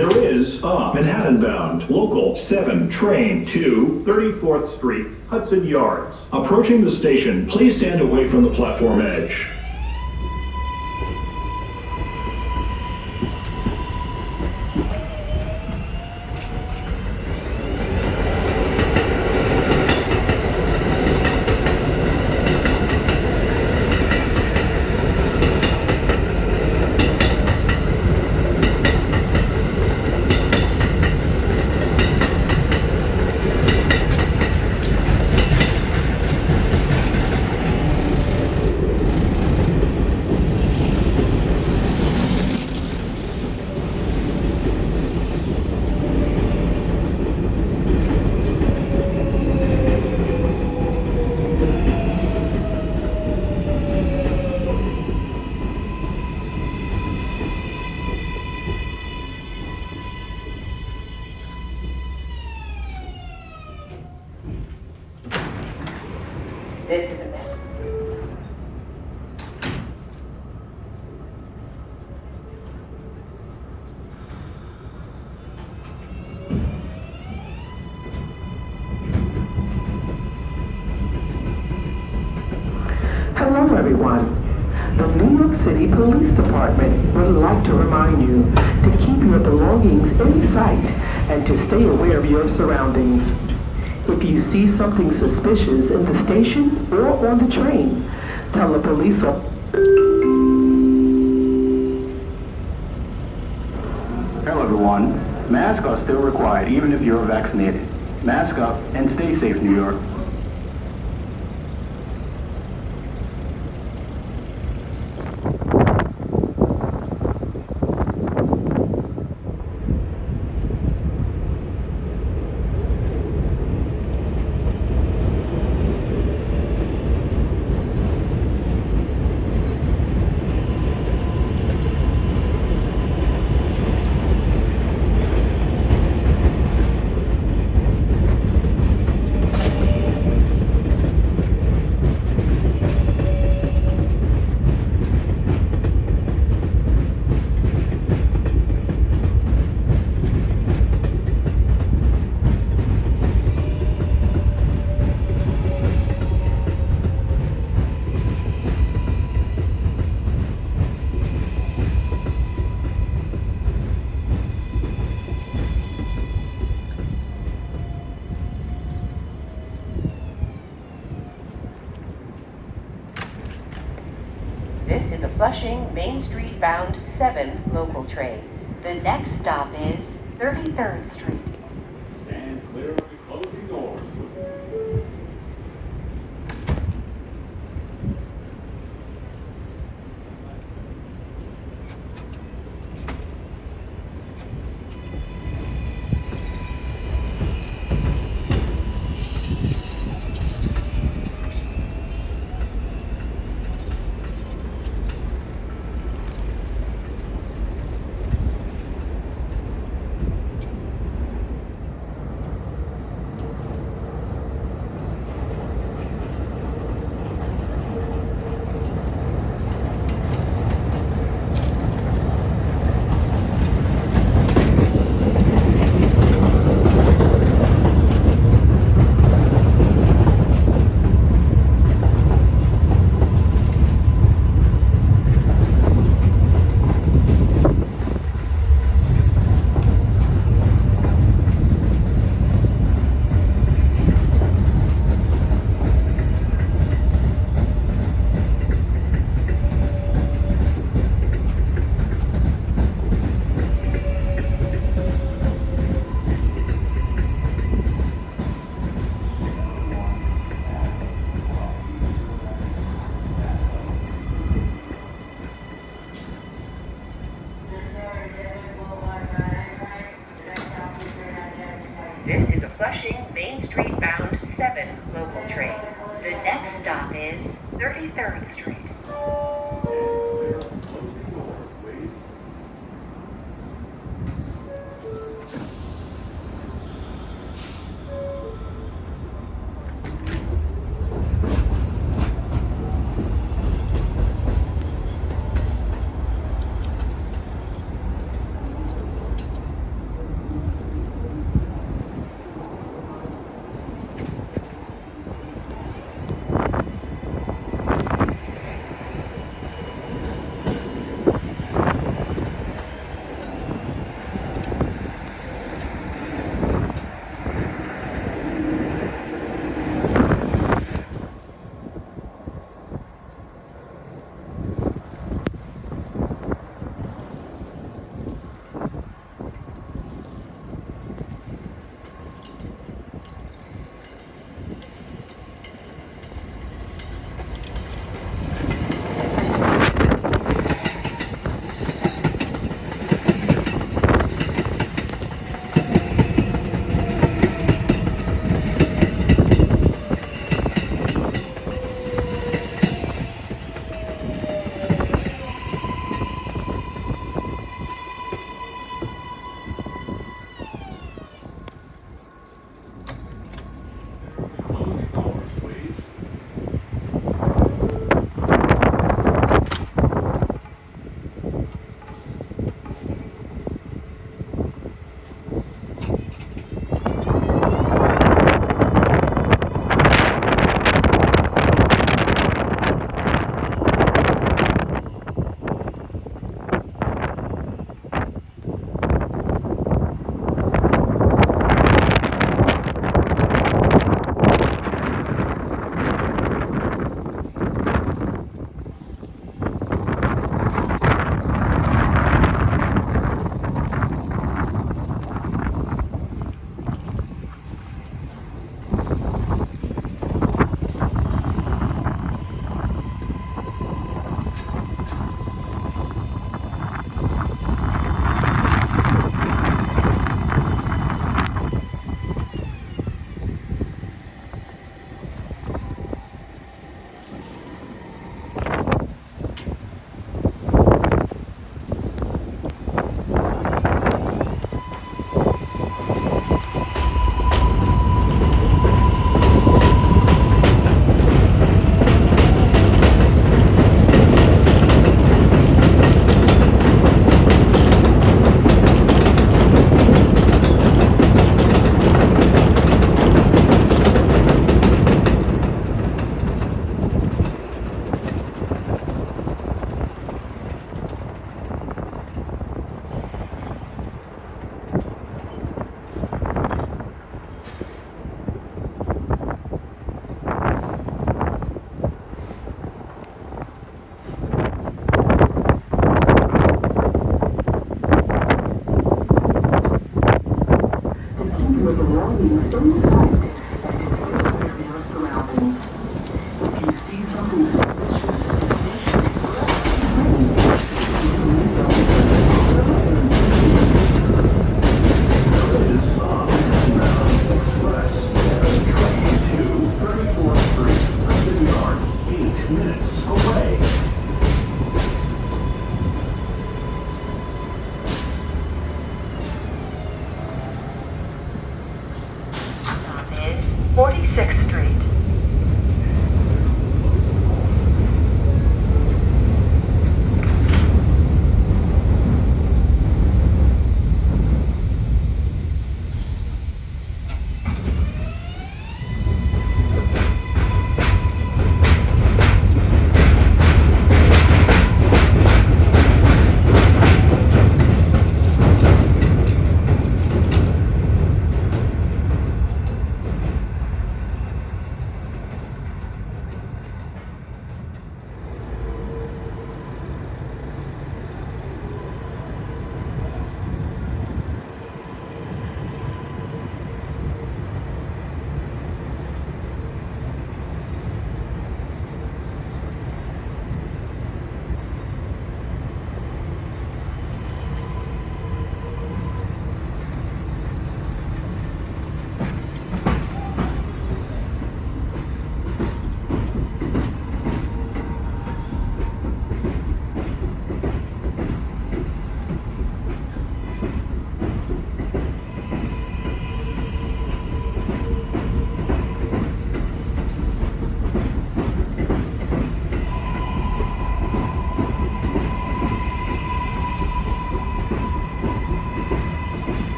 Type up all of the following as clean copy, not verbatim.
There is a Manhattan-bound Local 7 train to 34th Street, Hudson Yards. Approaching the station, please stand away from the platform edge. This is a mess. Hello, everyone. The New York City Police Department would like to remind you to keep your belongings in sight and to stay aware of your surroundings. If you see something suspicious in the station or on the train, tell the police officer. Hello everyone. Masks are still required even if you're vaccinated. Mask up and stay safe, New York. This is a Flushing, Main Street bound 7 local train. The next stop is 33rd Street. Stand clear of the closing doors. This is a Flushing, Main Street bound 7 local train. The next stop is 33rd Street.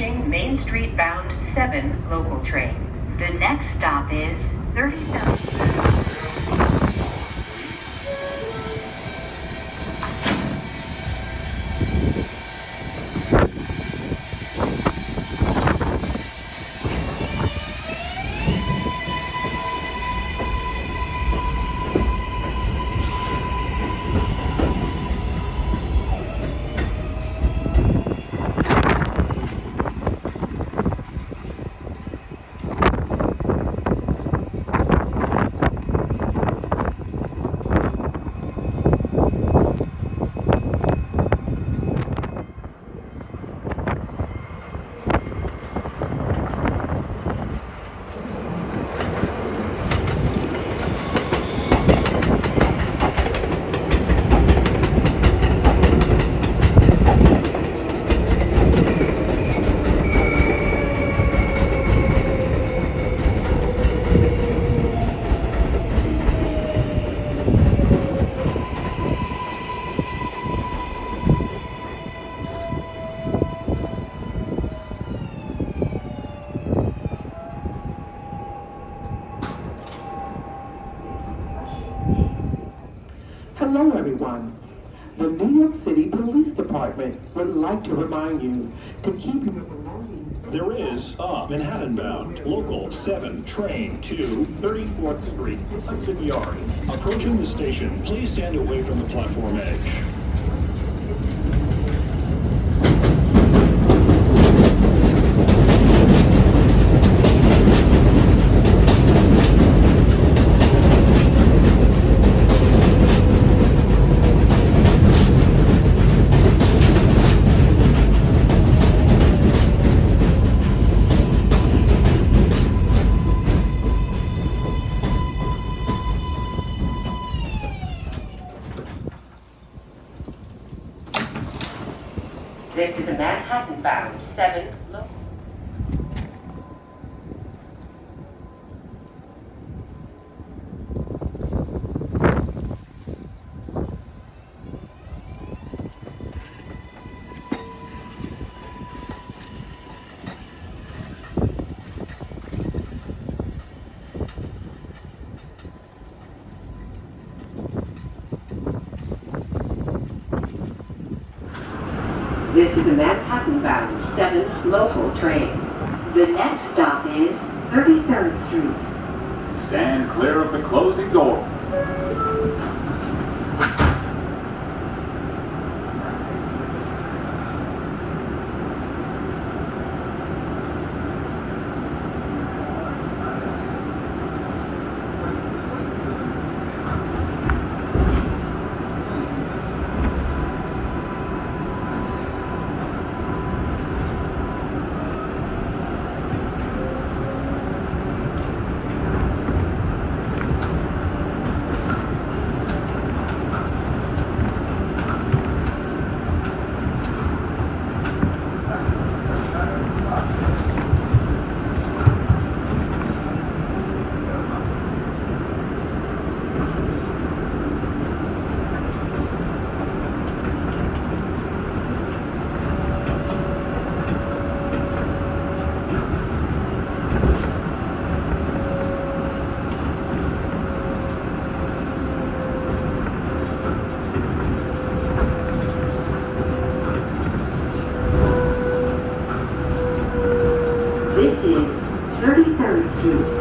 Flushing Main Street bound 7 local train. The next stop is 33rd. Hello, everyone. The New York City Police Department would like to remind you to keep your belongings. There is a Manhattan-bound Local 7 train to 34th Street, Hudson Yards. Approaching the station, please stand away from the platform edge. This is a Manhattan bound 7 local. This is a Manhattan-bound 7 local train. The next stop is 33rd Street. Stand clear of the closing door. This is 33rd Street.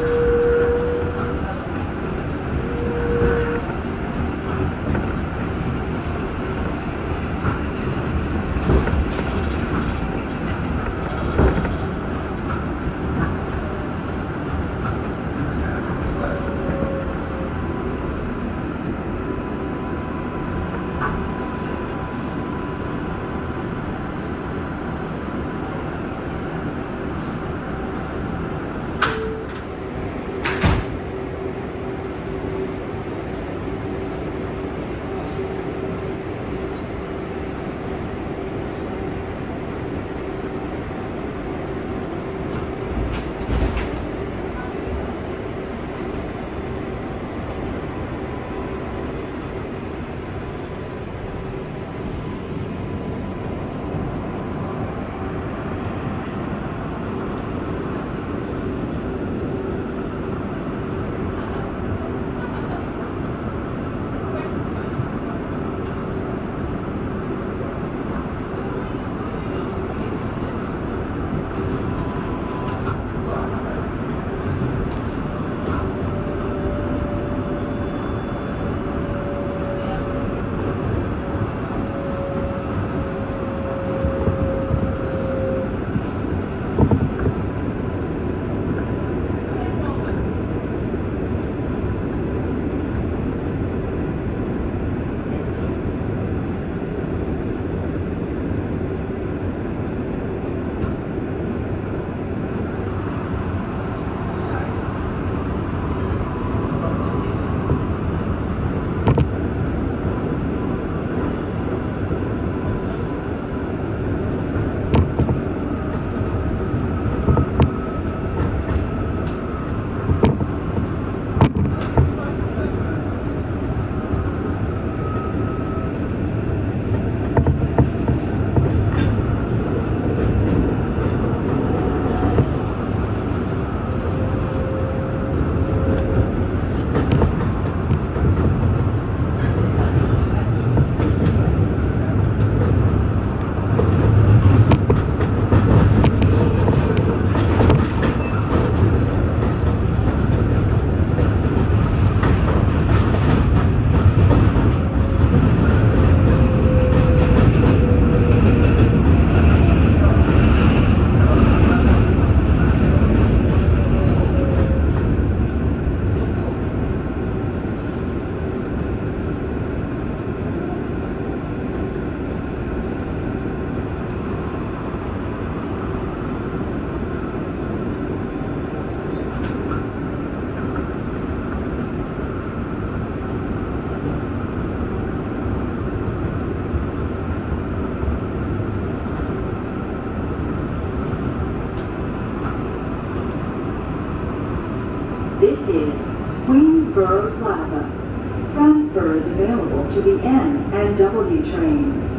This is Queensboro Plaza. Transfer is available to the N and W trains.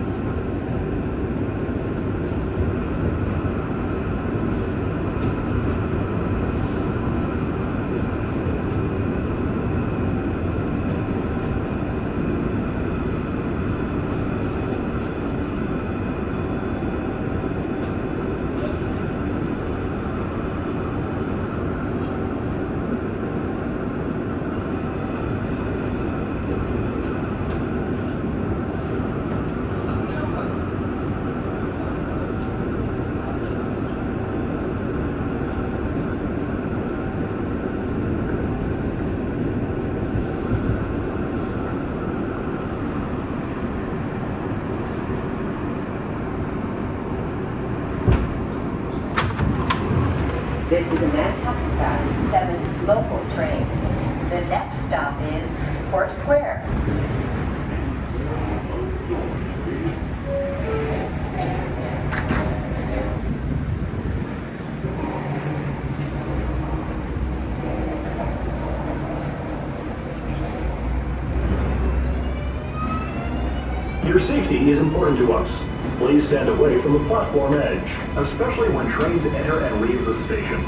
This is a Manhattan Bound 7 local train. The next stop is Fort Square. Your safety is important to us. Please stand away from the platform edge, especially when trains enter and leave the station.